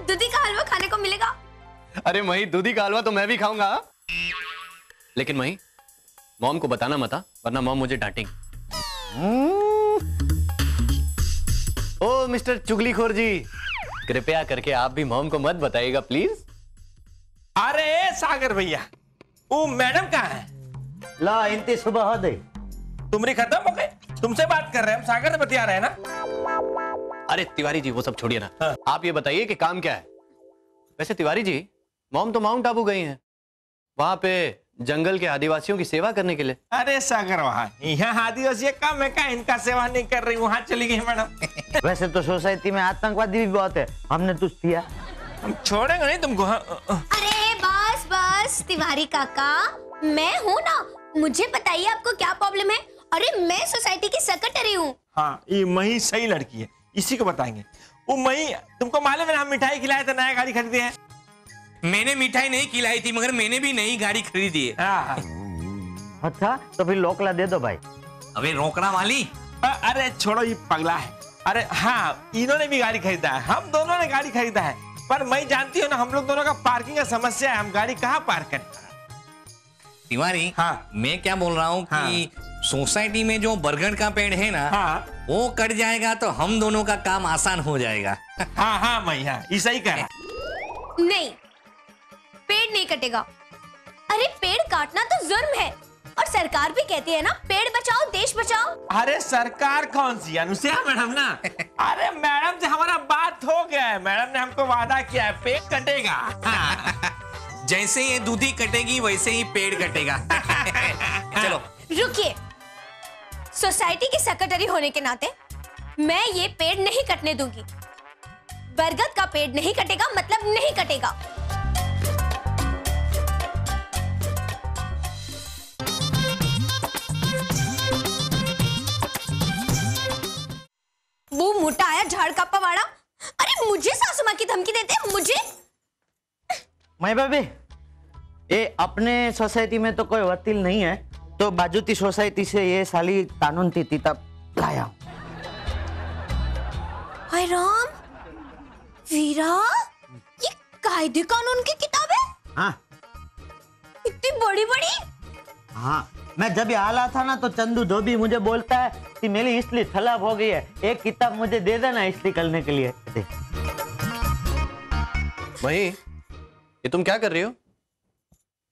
दूधी का हलवा खाने को मिलेगा। अरे मही, दूधी का हलवा तो मैं भी खाऊंगा, लेकिन मही मॉम को बताना मत, वरना मॉम मुझे डांटेंगी। ओ मिस्टर चुगलीखोर जी, कृपया करके आप भी मॉम को मत बताइएगा प्लीज। अरे सागर भैया, वो मैडम कहाँ है? ला इनती सुबह हो गई। तुमरी खत्म हो गई? तुमसे बात कर रहे हैं, हम सागर से बतिया रहे हैं ना। अरे तिवारी जी वो सब छोड़िए ना, हाँ। आप ये बताइए कि काम क्या है। वैसे तिवारी जी, मॉम तो माउंट आबू गई हैं, वहां पे जंगल के आदिवासियों की सेवा करने के लिए। अरे सागर, वहाँ यहाँ आदिवासी कम है क्या? इनका सेवा नहीं कर रही, वहाँ चली गई मैडम। वैसे तो सोसाइटी में आतंकवादी भी बहुत है, हमने तुझ दिया। हम छोड़ेंगे नहीं तुमको। अरे बस बस तिवारी काका, मैं हूँ ना, मुझे बताइए आपको क्या प्रॉब्लम है। अरे मैं सोसाइटी की सेक्रेटरी हूँ। हाँ, ये मही सही लड़की है, इसी को बताएंगे। वो मही, तुमको मालूम है हम मिठाई खिलाए थे, नया गाड़ी खरीदे हैं। मैंने मिठाई नहीं खिलाई थी, मगर मैंने भी नई गाड़ी खरीदी है। हाँ। अच्छा तो फिर लोकला दे दो भाई। अबे रोकड़ा वाली। अरे छोड़ो, ये पगला है। अरे हाँ, इन्होंने भी गाड़ी खरीदा है, हम दोनों ने गाड़ी खरीदा है, पर मैं जानती हूँ ना, हम लोग दोनों का पार्किंग का समस्या है, हम गाड़ी कहाँ पार्क करें? तिवारी, हाँ। मैं क्या बोल रहा हूँ कि सोसाइटी में जो बरगद का पेड़ है ना, हाँ। वो कट जाएगा तो हम दोनों का काम आसान हो जाएगा। हाँ हाँ मही, हाँ ये सही कह रहा। नहीं, पेड़ नहीं कटेगा। अरे पेड़ काटना तो जुर्म है, और सरकार भी कहती है ना, पेड़ बचाओ देश बचाओ। अरे सरकार कौन सी? अनुसुईया मैडम ना। अरे मैडम से हमारा बात हो गया है, मैडम ने हमको वादा किया है पेड़ कटेगा। हाँ। जैसे ये दूधी कटेगी वैसे ही पेड़ कटेगा। चलो रुकिए, सोसाइटी की सेक्रेटरी होने के नाते मैं ये पेड़ नहीं कटने दूंगी। बरगद का पेड़ नहीं कटेगा मतलब नहीं कटेगा। वो मोटा आया झाड़ का पवाड़ा, अरे मुझे सासू माँ की धमकी देते हैं, मुझे। मैं भाभी, ये अपने सोसाइटी में तो कोई वकील नहीं है, तो बाजूती सोसाइटी से ये साली कानून की किताब लाया। हाय राम, वीरा, ये कायदे कानून की किताब है? हाँ इतनी बड़ी बड़ी? हाँ, मैं जब यहाँ आया था ना, तो चंदू धोबी मुझे बोलता है कि मेरी इसलिए खराब हो गई है, एक किताब मुझे दे देना इसलिए करने के लिए। मही, ये तुम क्या कर रही हो?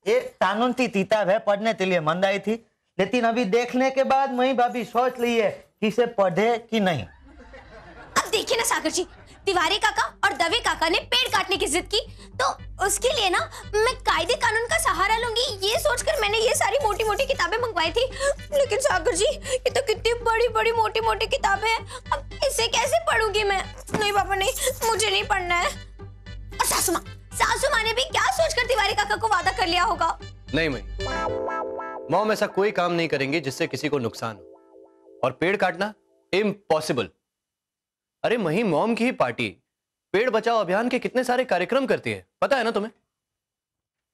ये कानून की किताब है, पढ़ने के लिए मन आई थी, लेकिन अभी देखने के बाद मैं भाभी सोच ली है कि इसे पढ़े कि नहीं। अब देखिए ना सागर जी, तिवारी काका और दवे काका ने पेड़ काटने की जिद की, तो उसके लिए ना मैं कायदे कानून का सहारा लूंगी, ये सोचकर मैंने ये सारी मोटी मोटी किताबें मंगवाई थी। लेकिन सागर जी, ये तो कितनी बड़ी बड़ी मोटी मोटी किताबें हैं, अब इसे कैसे पढ़ूंगी मैं? नहीं पापा नहीं, मुझे नहीं पढ़ना है। और सासू माँ ने भी क्या सोचकर तिवारी काका को वादा कर लिया होगा? नहीं मही, मॉम ऐसा कोई काम नहीं करेंगे जिससे किसी को नुकसान हो, और पेड़ काटना इम्पॉसिबल। अरे मही, मॉम की ही पार्टी पेड़ बचाओ अभियान के कितने सारे कार्यक्रम करती है, पता है ना तुम्हें?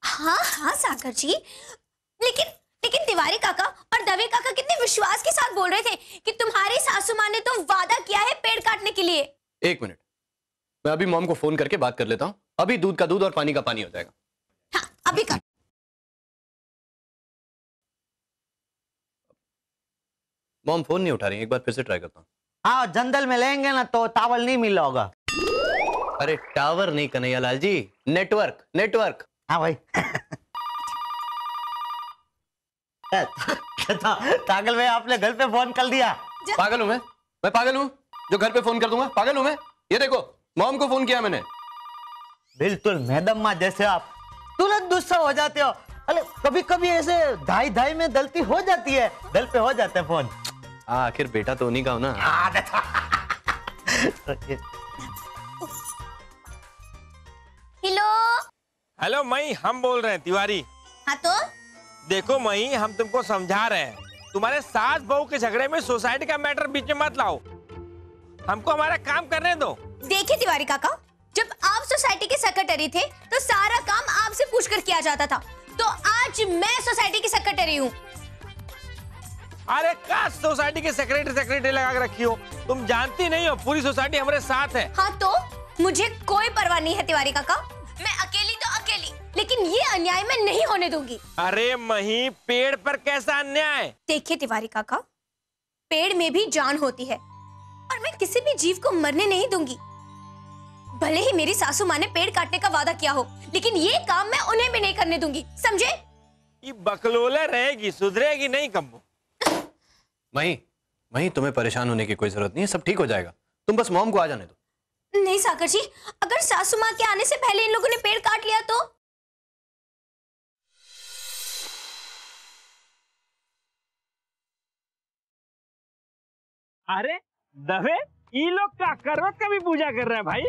हाँ हाँ सागर जी, लेकिन तिवारी काका और दवे काका कितने विश्वास के साथ बोल रहे थे कि तुम्हारी सासू माँ ने तो वादा किया है पेड़ काटने के लिए। एक मिनट, मैं अभी मॉम को फोन करके बात कर लेता हूँ, अभी दूध का दूध और पानी का पानी हो जाएगा। हाँ अभी कर। मॉम फोन नहीं उठा रही, एक बार फिर से ट्राई करता हूँ। हाँ, जंगल में लेंगे ना तो टावल नहीं मिला होगा। अरे टावर नहीं कन्हैया लाल जी, नेटवर्क नेटवर्क। हाँ भाई। पागल भाई, आपने घर पे फोन कर दिया? पागल हूं मैं पागल हूं जो घर पे फोन कर दूंगा? पागल हूं मैं? ये देखो, मॉम को फोन किया मैंने। बिल्कुल मैडम माँ जैसे आप तुरंत गुस्सा हो जाते हो। अरे कभी कभी ऐसे धाई में गलती हो जाती है, दिल पे हो जाता है फोन। आखिर बेटा तो उन्हीं का हो ना। हेलो हेलो मई, हम बोल रहे हैं तिवारी। हाँ तो देखो मई, हम तुमको समझा रहे हैं, तुम्हारे सास बहू के झगड़े में सोसाइटी का मैटर बीच में मत लाओ, हमको हमारा काम करने दो। देखिए तिवारी काका, जब आप सोसाइटी के सेक्रेटरी थे तो सारा काम आपसे पूछकर किया जाता था, तो आज मैं सोसाइटी की सेक्रेटरी हूँ। अरे का सोसाइटी के सेक्रेटरी लगा के रखी हो? तुम जानती नहीं हो पूरी सोसाइटी हमारे साथ है। हाँ तो मुझे कोई परवाह नहीं है तिवारी काका, मैं अकेली तो अकेली, लेकिन ये अन्याय मैं नहीं होने दूंगी। अरे मही, पेड़ पर कैसा अन्याय? देखिए तिवारी काका, पेड़ में भी जान होती है और मैं किसी भी जीव को मरने नहीं दूंगी। भले ही मेरी सासू माँ ने पेड़ काटने का वादा किया हो, लेकिन ये काम मैं उन्हें भी नहीं करने दूंगी, समझे? ये बकलोला रहेगी, सुधरेगी नहीं कब्बो। मही, तुम्हें परेशान होने की कोई जरूरत नहीं है, सब ठीक हो जाएगा। तुम बस मॉम को आ जाने दो। नहीं सागर जी, अगर सासू माँ के आने से पहले इन लोगों ने पेड़ काट लिया तो? अरे दवे, ये लोग का करवट का भी पूजा कर रहे हैं भाई।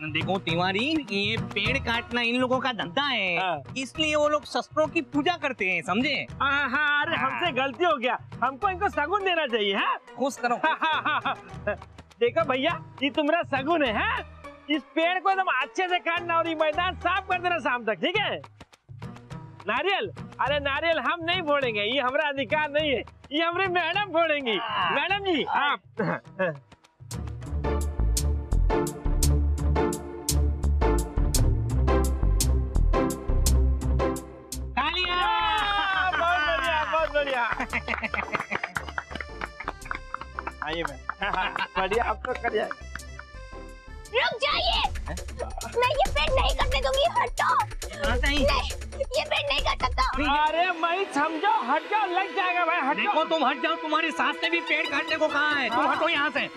देखो तिवारी, ये पेड़ काटना इन लोगों का धंधा है, हाँ। इसलिए वो लोग शस्त्रों की पूजा करते हैं, समझे? हाँ, अरे हमसे गलती हो गया, हमको इनको सगुन देना चाहिए। है खुश करो। देखो भैया, ये तुम्हारा सगुन है। इस पेड़ को एकदम अच्छे से काटना और ये मैदान साफ कर देना शाम तक, ठीक है? नारियल, अरे नारियल हम नहीं फोड़ेंगे, ये हमारा अधिकार नहीं है, ये हमारे मैडम फोड़ेंगी। मैडम जी आप। बहुत बढ़िया। आइए मैम, बढ़िया, आप तो कर जाएगा। रुक जाइए, मैं ये पेड़ नहीं काटने दूंगी, हटो। नहीं, ये पेड़ नहीं काट सकता। अरे मैं समझो, हट जाओ, लग जाएगा भाई, हट देखो तुम हट जाओ, तुम्हारी सास ने भी पेड़ काटने को कहा है, तुम हटो यहाँ से।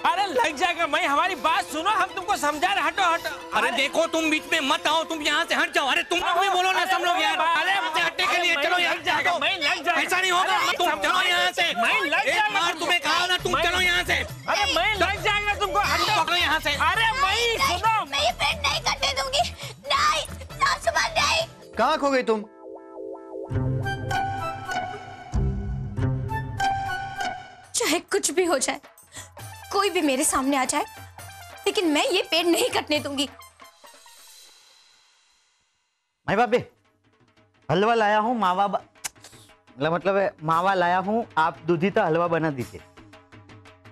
अरे लग जाएगा, मैं हमारी बात सुनो, हम तुमको समझा रहे, हटो हटो। अरे देखो तुम बीच में मत आओ, तुम यहाँ से हट जाओ। अरे तुम लोग भी बोलो ना, सब लोग यार। अरे हटने के लिए चलो यहाँ से, हटो। ऐसा नहीं होगा, तुम चलो यहाँ से। एक बार तुम्हें कहा ना, तुम चलो यहाँ से। अरे मैं लग जाएगा तुमको, हटो। पकड़ो यहाँ से। अरे मैं सुनो, मैं ये पेड़ नहीं काटने दूंगी। नहीं, सासू माँ नहीं। कहाँ खो गई तुम? चाहे कुछ भी हो जाए, कोई भी मेरे सामने आ जाए, लेकिन मैं ये पेड़ नहीं कटने दूंगी। मैं बाबे हलवा लाया हूँ, मतलब मावा लाया हूँ, आप दूधी का हलवा बना दीजिए।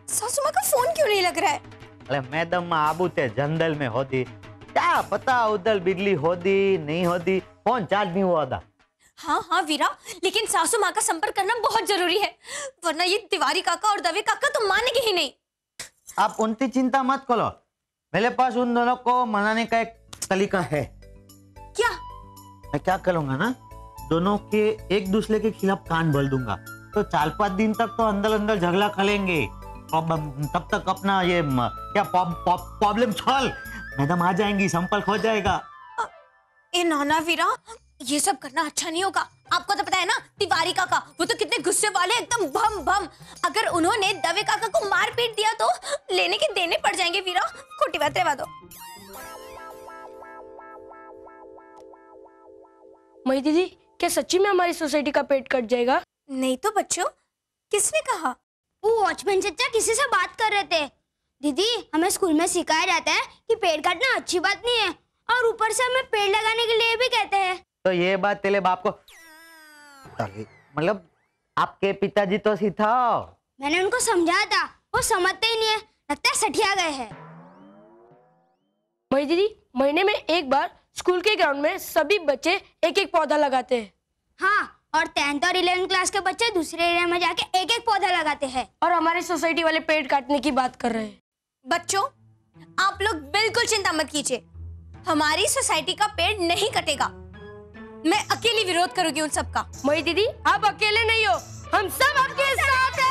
सासू माँ का फोन क्यों नहीं लग रहा है? अरे मैडम आबू ते जंगल में होती, क्या पता उधर बिजली होती नहीं होती, फोन चार्ज नहीं हुआ था। हाँ वीरा, लेकिन सासू माँ का संपर्क करना बहुत जरूरी है, वरना ये तिवारी काका और दवे काका तो मानेंगे ही नहीं। आप उनकी चिंता मत करो, मेरे पास उन दोनों को मनाने का एक तरीका है। क्या? मैं क्या करूंगा ना, दोनों के एक दूसरे के खिलाफ कान बोल दूंगा, तो 4-5 दिन तक तो अंदर अंदर झगड़ा करेंगे, तब तक अपना ये क्या प्रॉब्लम सॉल्व, मैडम आ जाएंगी, संपर्क हो जाएगा। ए नाना वीरा, ये सब करना अच्छा नहीं होगा। आपको तो पता है ना, तिवारी काका वो तो कितने गुस्से वाले, एकदम भम भम। अगर उन्होंने दवे काका को मार पीट दिया तो लेने के देने पड़ जाएंगे वीरा, खोटी बात रहवा दो। मई दीदी, क्या सच्ची में हमारी सोसाइटी का पेट कट जाएगा? नहीं तो बच्चों, किसने कहा? वो वॉचमैन चचा किसी से बात कर रहे थे। दीदी, हमें स्कूल में सिखाया जाता है कि पेड़ काटना अच्छी बात नहीं है, और ऊपर से हमें पेड़ लगाने के लिए भी कहते हैं। तो ये बात तेरे बाप को, मतलब आपके पिताजी तो सिखाओ। मैंने उनको समझाया था, वो समझते ही नहीं है, लगता है सठिया गए हैं। मई दीदी, महीने में एक बार स्कूल के ग्राउंड में सभी बच्चे एक एक पौधा लगाते हैं। हाँ, और 10th और 11th क्लास के बच्चे दूसरे एरिया में जाके एक एक पौधा लगाते हैं। और हमारी सोसाइटी वाले पेड़ काटने की बात कर रहे हैं। बच्चों, आप लोग बिल्कुल चिंता मत कीजिए, हमारी सोसाइटी का पेड़ नहीं कटेगा। मैं अकेली विरोध करूंगी उन सबका। मई दीदी, आप अकेले नहीं हो, हम सब आपके साथ हैं।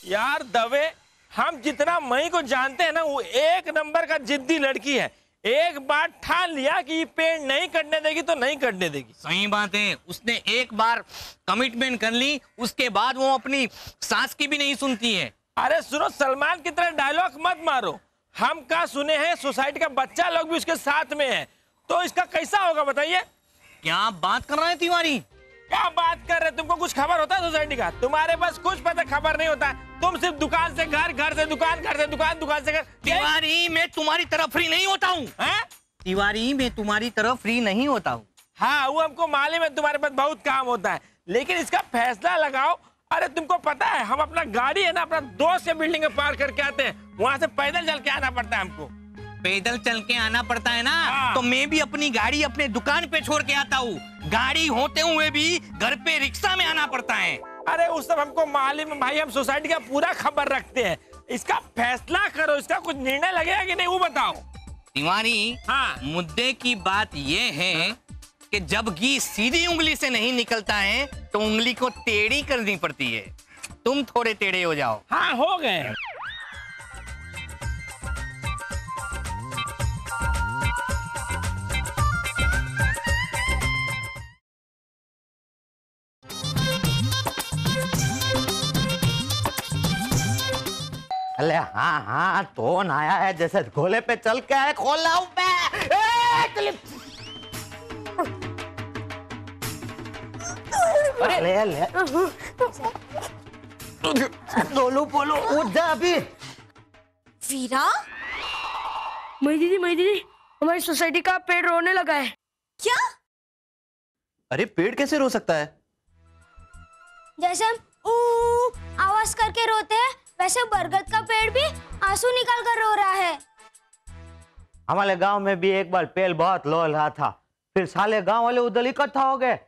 यार दवे, हम जितना मई को जानते हैं ना, वो एक नंबर का जिद्दी लड़की है। एक बार ठान लिया कि ये पेड़ नहीं कटने देगी तो नहीं कटने देगी। सही बात है, उसने एक बार कमिटमेंट कर ली, उसके बाद वो अपनी सास की भी नहीं सुनती है। अरे सुनो, सलमान की तरह डायलॉग मत मारो। हम क्या सुने हैं, सोसाइटी का बच्चा लोग भी उसके साथ में है, तो इसका कैसा होगा बताइए? क्या आप बात कर रहे हैं तिवारी? क्या बात कर रहे हैं? तुमको कुछ खबर होता है सोसाइटी का? तुम्हारे पास कुछ पता खबर नहीं होता है। तुम सिर्फ दुकान से घर, घर से दुकान, घर से दुकान, दुकान से घर। तिवारी, मैं तुम्हारी तरफ फ्री नहीं होता हूँ। तिवारी, मैं तुम्हारी तरफ फ्री नहीं होता हूँ। हाँ, वो हमको मालूम है, तुम्हारे पास बहुत काम होता है, लेकिन इसका फैसला लगाओ अरे तुमको पता है हम अपना गाड़ी है ना अपना दोस्त के बिल्डिंग में पार करके आते हैं, वहाँ से पैदल चल के आना पड़ता है हमको। पैदल चल के आना पड़ता है ना, हाँ। तो मैं भी अपनी गाड़ी अपने दुकान पे छोड़ के आता हूँ। गाड़ी होते हुए भी घर पे रिक्शा में आना पड़ता है। अरे उस सब हमको मालूम है भाई, हम सोसाइटी का पूरा खबर रखते हैं। इसका फैसला करो, इसका कुछ निर्णय लगेगा कि नहीं वो बताओ। तिवारी, हाँ। मुद्दे की बात ये है कि जब घी सीधी उंगली से नहीं निकलता है तो उंगली को टेढ़ी करनी पड़ती है। तुम थोड़े टेढ़े हो जाओ। हाँ हो गए। अरे हाँ हाँ, कौन आया है जैसे घोले पे चल के आए, खोल लाऊं मैं। अरे ले बोलो बोलो, उठ जा अभी। वीरा, मई दीदी हमारी सोसाइटी का पेड़ रोने लगा है। क्या? अरे पेड़ कैसे रो सकता है? जैसे हम ऊ आवाज करके रोते हैं, वैसे बरगद का पेड़ भी आंसू निकाल कर रो रहा है। हमारे गांव में भी एक बार पेड़ बहुत लो रहा था, फिर साले गांव वाले उधर इकट्ठा हो गए।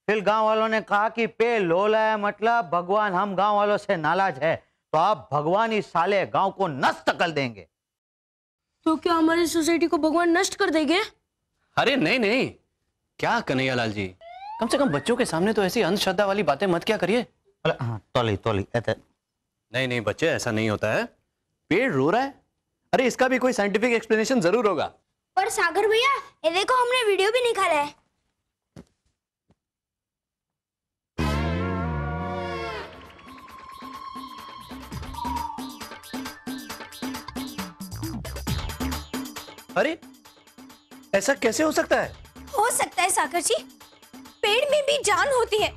फिर गांव वालों ने कहा कि पेड़ लो रहा है मतलब भगवान हम गांव वालों से नाराज है, तो अब भगवान इस साले गांव को नष्ट कर देंगे। तो क्या हमारी सोसाइटी को भगवान नष्ट कर देंगे? अरे नहीं नहीं, क्या कन्हैयालाल जी, कम से कम बच्चों के सामने तो ऐसी अंधश्रद्धा वाली बातें मत क्या करिए। तोली नहीं नहीं बच्चे, ऐसा नहीं होता है। पेड़ रो रहा है, अरे इसका भी कोई साइंटिफिक एक्सप्लेनेशन जरूर होगा। पर सागर भैया, ये देखो हमने वीडियो भी निकाला है। अरे ऐसा कैसे हो सकता है? हो सकता है सागर जी, पेड़ में भी जान होती है।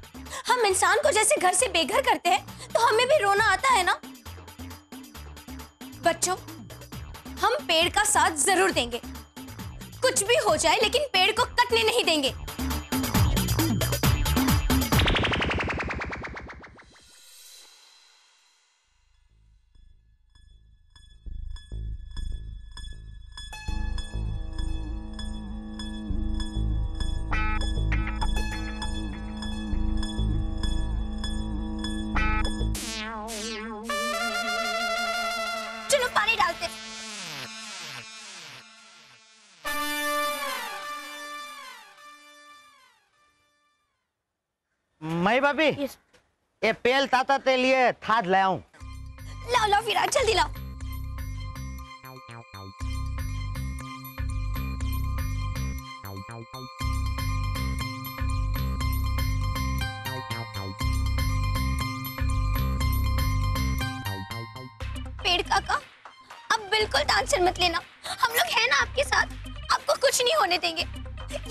हम इंसान को जैसे घर से बेघर करते हैं, तो हमें भी रोना आता है ना। बच्चों, हम पेड़ का साथ जरूर देंगे, कुछ भी हो जाए, लेकिन पेड़ को कटने नहीं देंगे। चलो पानी डालते हैं। मैं भाभी, ये पेल ताता ते लिए थाद ले आऊं। लाओ लाओ फिर जल्दी लाओ। पेड़ काका, अब बिल्कुल टेंशन मत लेना, हम लोग हैं ना आपके साथ, आपको कुछ नहीं होने देंगे।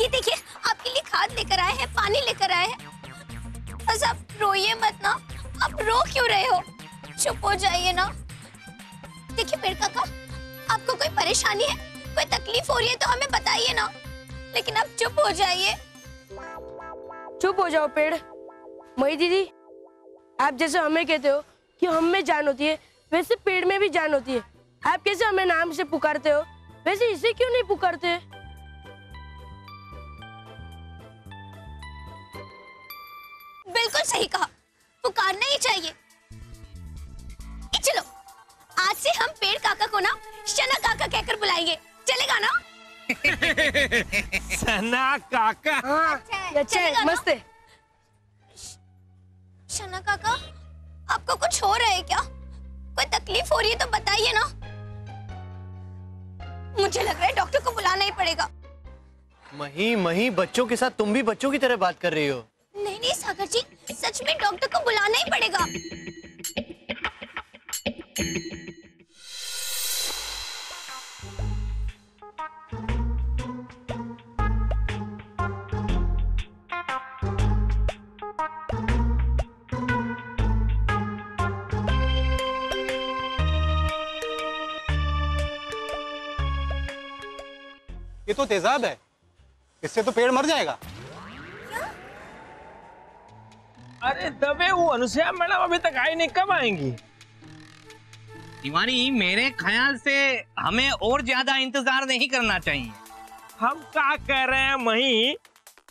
ये देखिए, आपके लिए खाद लेकर आए हैं, पानी लेकर आए हैं। बस आप रोइए मत ना। आप रो क्यों रहे हो? चुप हो जाइए ना। देखिए पेड़ काका, आपको कोई परेशानी है, कोई तकलीफ हो रही है तो हमें बताइए ना, लेकिन आप चुप हो जाइए। चुप हो जाओ पेड़। मई दीदी, आप जैसे हमें कहते हो कि हम में जान होती है, वैसे पेड़ में भी जान होती है। आप कैसे हमें नाम से पुकारते हो, वैसे इसे क्यों नहीं पुकारते? बिल्कुल सही कहा, पुकारना ही चाहिए। चलो, आज से हम पेड़ काका को ना शना काका कहकर बुलाएंगे, चलेगा ना? सना काका। हाँ, अच्छा है, मस्त है। शना काका, आपको कुछ हो रहा है क्या? कोई तकलीफ हो रही है तो बताइए ना। मुझे लग रहा है डॉक्टर को बुलाना ही पड़ेगा। मही बच्चों के साथ तुम भी बच्चों की तरह बात कर रही हो। नहीं नहीं सागर जी, सच में डॉक्टर को बुलाना ही पड़ेगा। ये तो तेजाब है, इससे तो पेड़ मर जाएगा। अरे दबे वो अनुसुईया मैडम अभी तक आई नहीं, कब आएंगी? तिवारी मेरे ख्याल से हमें और ज्यादा इंतजार नहीं करना चाहिए। हम क्या कह रहे हैं मही,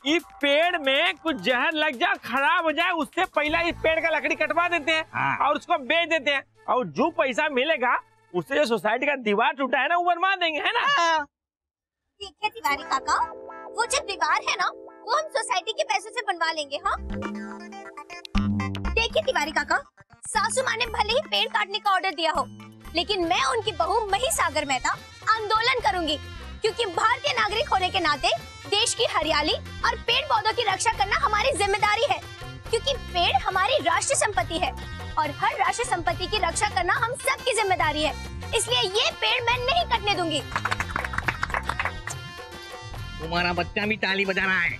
इस पेड़ में कुछ जहर लग जाए, खराब हो जाए, उससे पहले इस पेड़ का लकड़ी कटवा देते हैं। हाँ। और उसको बेच देते हैं, और जो पैसा मिलेगा उससे जो सोसाइटी का दीवार टूटा है ना वो बनवा देंगे, है ना? देखिए तिवारी काका, वो जो दीवार है ना वो हम सोसाइटी के पैसों से बनवा लेंगे। हाँ देखिए तिवारी काका, सासू माँ ने भले ही पेड़ काटने का ऑर्डर दिया हो, लेकिन मैं उनकी बहू मही सागर मेहता आंदोलन करूंगी, क्योंकि भारतीय नागरिक होने के नाते देश की हरियाली और पेड़ पौधों की रक्षा करना हमारी जिम्मेदारी है, क्योंकि पेड़ हमारी राष्ट्रीय संपत्ति है और हर राष्ट्रीय संपत्ति की रक्षा करना हम सबकी जिम्मेदारी है। इसलिए ये पेड़ मैं नहीं कटने दूंगी। तुम्हारा बच्चा भी ताली बजा रहा है।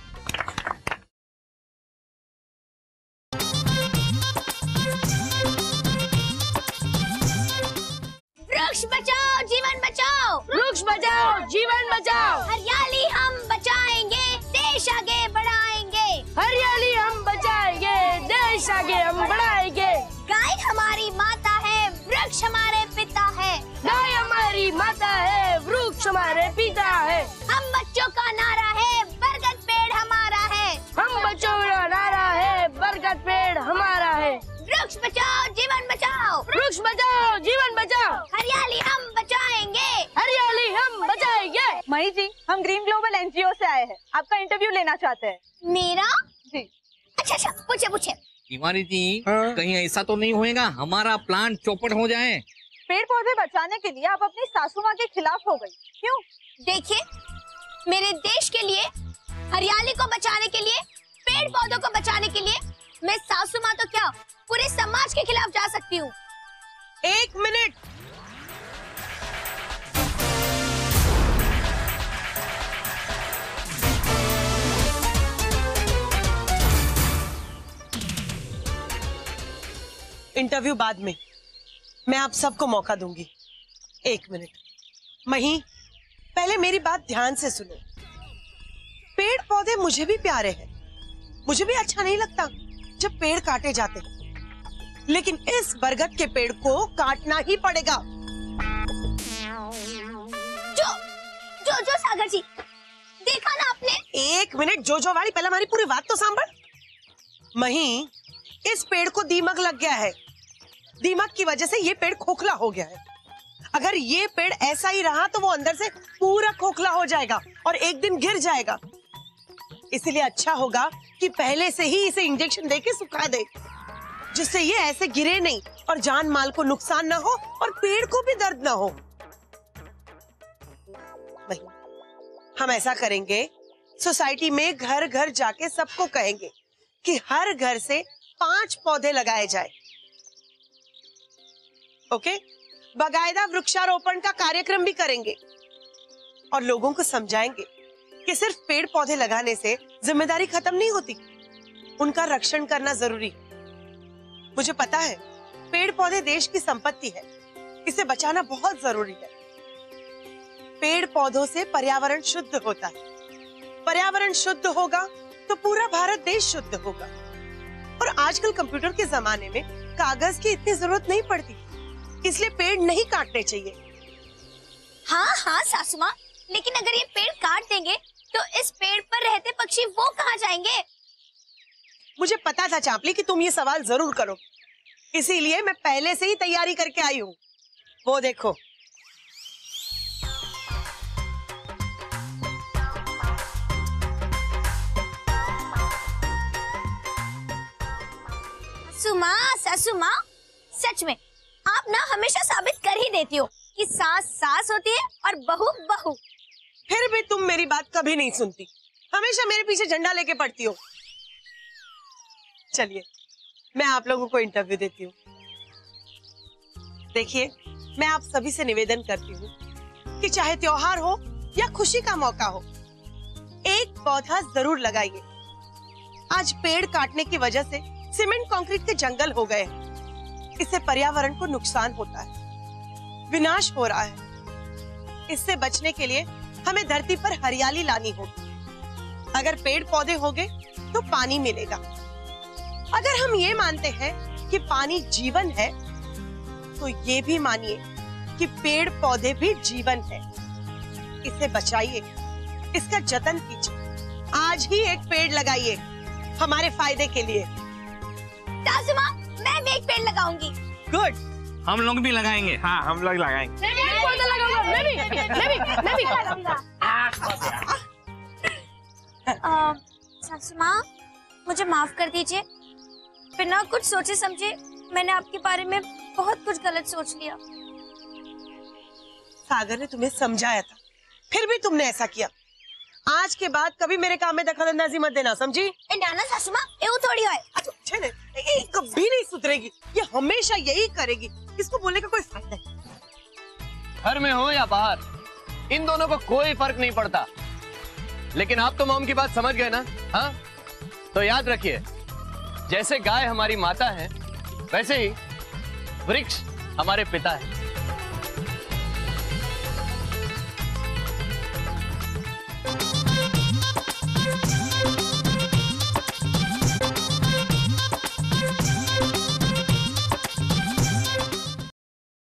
वृक्ष बचाओ जीवन बचाओ, वृक्ष बचाओ जीवन बचाओ, हरियाली हम बचाएंगे देश आगे बढ़ाएंगे, हरियाली हम बचाएंगे देश आगे हम बढ़ाएंगे। गाय हमारी माता है, वृक्ष हमारे पिता है, गाय हमारी माता है, वृक्ष हमारे पिता है। हम बच्चों का नारा है, बरगद पेड़ हमारा है, हम बच्चों का नारा है, बरगद पेड़ हमारा है। वृक्ष बचाओ जीवन बचाओ, वृक्ष बचाओ जीवन बचाओ, हरियाली हम बचाएंगे, हरियाली हम बचाएंगे। मही जी, हम ग्रीन ग्लोबल एनजीओ से आए हैं, आपका इंटरव्यू लेना चाहते हैं। मेरा जी। अच्छा पूछे पूछे। तिवारी जी कहीं ऐसा तो नहीं होएगा हमारा प्लान चौपट हो जाए? पेड़ पौधे बचाने के लिए आप अपनी सासू माँ के खिलाफ हो गई, क्यों? देखिए, मेरे देश के लिए, हरियाली को बचाने के लिए, पेड़ पौधों को बचाने के लिए मैं सासू माँ तो क्या पूरे समाज के खिलाफ जा सकती हूँ। 1 मिनट। इंटरव्यू बाद में, मैं आप सबको मौका दूंगी। 1 मिनट। मही, पहले मेरी बात ध्यान से सुनो। पेड़ पौधे मुझे भी प्यारे हैं, मुझे भी अच्छा नहीं लगता जब पेड़ काटे जाते हैं, लेकिन इस बरगद के पेड़ को काटना ही पड़ेगा। जो सागर जी, देखा ना आपने? 1 मिनट जो वाली, पहले हमारी पूरी बात तो सांभल। मही, इस पेड़ को दीमक लग गया है, दीमक की वजह से ये पेड़ खोखला हो गया है। अगर ये पेड़ ऐसा ही रहा तो वो अंदर से पूरा खोखला हो जाएगा और एक दिन गिर जाएगा। इसलिए अच्छा होगा कि पहले से ही इसे इंजेक्शन देके सुखा दे, जिससे ये ऐसे गिरे नहीं और जान माल को नुकसान ना हो और पेड़ को भी दर्द ना हो। वही हम ऐसा करेंगे, सोसाइटी में घर घर जाके सबको कहेंगे कि हर घर से 5 पौधे लगाए जाए। ओके? बाकायदा वृक्षारोपण का कार्यक्रम भी करेंगे और लोगों को समझाएंगे कि सिर्फ पेड़ पौधे लगाने से जिम्मेदारी खत्म नहीं होती, उनका रक्षण करना जरूरी। मुझे पता है पेड़ पौधे देश की संपत्ति है, इसे बचाना बहुत जरूरी है। पेड़ पौधों से पर्यावरण शुद्ध होता है, पर्यावरण शुद्ध होगा तो पूरा भारत देश शुद्ध होगा। और आजकल कंप्यूटर के जमाने में कागज की इतनी जरूरत नहीं पड़ती, इसलिए पेड़ नहीं काटने चाहिए। हाँ सासू माँ, लेकिन अगर ये पेड़ काट देंगे तो इस पेड़ पर रहते पक्षी वो कहाँ जाएंगे? मुझे पता था चांपली कि तुम ये सवाल जरूर करो, इसीलिए मैं पहले से ही तैयारी करके आई हूँ। वो देखो, सासू माँ, सच में आप ना हमेशा साबित कर ही देती हो कि सास सास होती है और बहू बहू। फिर भी तुम मेरी बात कभी नहीं सुनती, हमेशा मेरे पीछे झंडा लेके पड़ती हो। चलिए मैं आप लोगों को इंटरव्यू देती हूँ। देखिए, मैं आप सभी से निवेदन करती हूँ कि चाहे त्योहार हो या खुशी का मौका हो, एक पौधा जरूर लगाइए। आज पेड़ काटने की वजह से सीमेंट कंक्रीट के जंगल हो गए हैं, इससे पर्यावरण को नुकसान होता है, विनाश हो रहा है। इससे बचने के लिए हमें धरती पर हरियाली लानी होगी। अगर पेड़ पौधे होंगे तो पानी मिलेगा, अगर हम ये मानते हैं कि पानी जीवन है, तो ये भी मानिए कि पेड़ पौधे भी जीवन है। इसे बचाइए, इसका जतन कीजिए। आज ही एक पेड़ लगाइए हमारे फायदे के लिए। सासू माँ, मैं भी एक पेड़ लगाऊंगी। गुड, हम लोग भी लगाएंगे। हाँ, हम लोग लगाएंगे। मैं भी एक पौधा लगाऊंगा। मैं भी सासू माँ, मुझे माफ कर दीजिए। बिना कुछ सोचे समझे मैंने आपके बारे में बहुत कुछ गलत सोच लिया। सागर ने तुम्हें समझाया था, फिर भी तुमने ऐसा किया। आज के बाद कभी मेरे काम में दखल अंदाजी मत देना, समझी? नाना सासू माँ, एवं थोड़ी है। अच्छा ने, ये कभी नहीं सुधरेगी, ये हमेशा यही करेगी। इसको बोलने का कोई फायदा नहीं। घर में हो या बाहर, इन दोनों को कोई फर्क नहीं पड़ता। लेकिन आप तो मॉम की बात समझ गए ना? हाँ, तो याद रखिए, जैसे गाय हमारी माता है, वैसे ही वृक्ष हमारे पिता है।